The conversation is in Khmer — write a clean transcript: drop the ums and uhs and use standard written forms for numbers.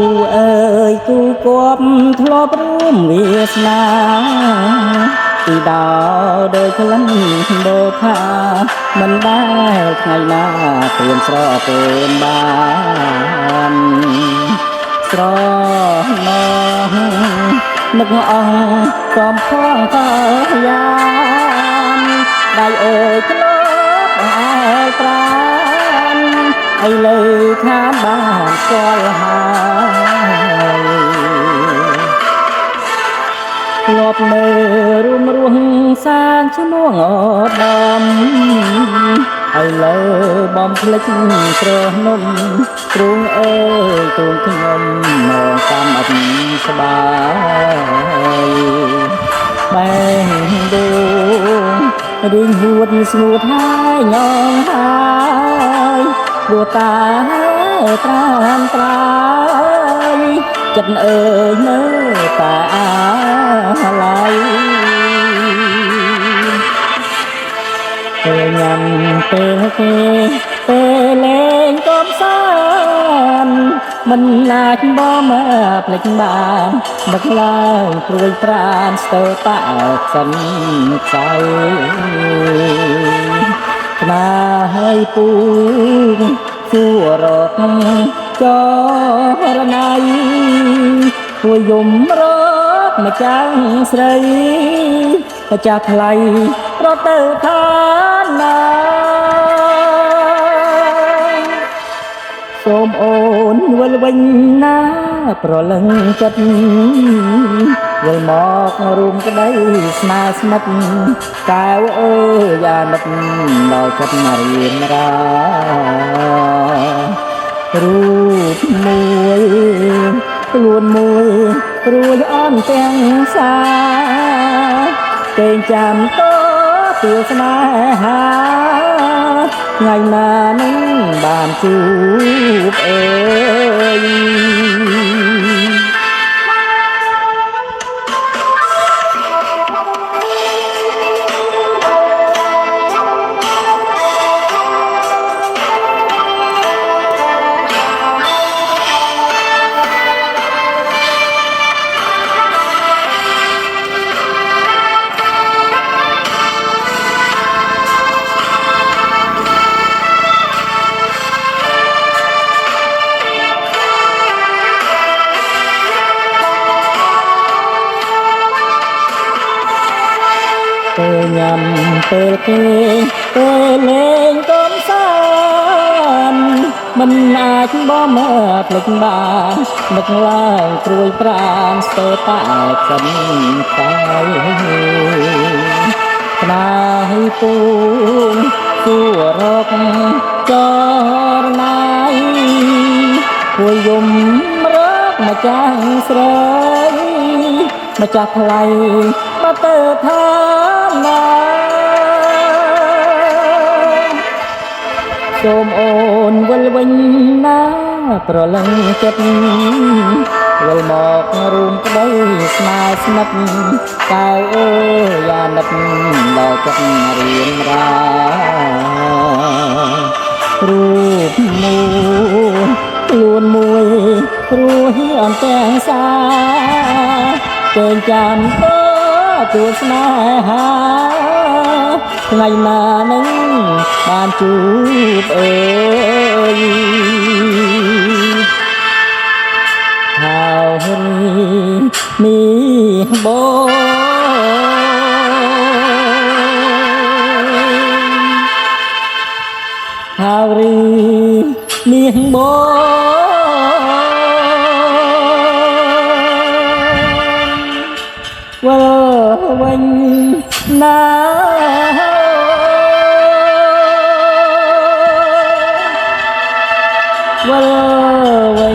គូអើយគូគប់ធ្លាប់រួមវាសនាពីដោដោយក្លិនដូរថាមិនដែលថ្ងៃណាព្រៀនស្រពើមបានស្រណងនឹកអស់កំផងកាយានដៃអើយធ្លាប់អើយប្រានឥឡូវខានបានស្គាល់ហើយធ្លាប់នៅរួមរស់សានឈ្មោះអដំឥឡូវបំភ្លេចត្រនំទ្រូងអើយទ្រូងខ្ញុំមកកម្មអត់ស្បាយបែងដួងរីងហួតស្ងួតហើយញងហើយព្រោះតាត្រានត្រាយចិត្តអើយនៅតែអាឡ័យពេលញ៉ាំពេលគេពេលលេងកំសាន្តមិនអាចបំភ្លេចបានដឹកឡើងព្រួយប្រានស្ទើរតាសិនខ្សោយស្នាហើយពូសួររកចរណៃពួយយំរកម្ចាំងស្រីម្ចាស់ថ្លៃរត់ទៅខាងណាសូមអូនវិលវិញណាប្រលឹងចិត្តវិលមករួមក្តីស្នេហ៍ស្និទ្ធកែវអើយយ៉ានិតដល់ចិត្តមករៀនរារូបមួយខ្លួនមួយរួយអន់ទាំងសាគេចាំតទួលស្នេហាថ្ងៃណានឹងបានជួបអើយពេលញ៉ាំពេលគេពេលលេងកំសាន្តមិនអាចបំភ្លេចបាននឹកឡើងព្រួយប្រានស្ទើរតែសិនកាយស្នាហើយពូសួររកចរណៃពួយយំរកម្ចាស់ស្រីម្ចាស់ថ្លៃមកទៅថាណាសូមអូនវិលវិញណាប្រលឹងចិត្តវិលមករួមក្តីស្នេហ៍ស្និទ្ធកែវអើយយ៉ានិតដល់ចិត្តរៀនរារូបមួយខ្លួនមួយព្រោះអន់ទាំងសាគេចាំទួលស្នេហាថ្ងៃណានឹងបានជួបអើយហើយនេះបងហើយនេះបងវិលវិញណាវិល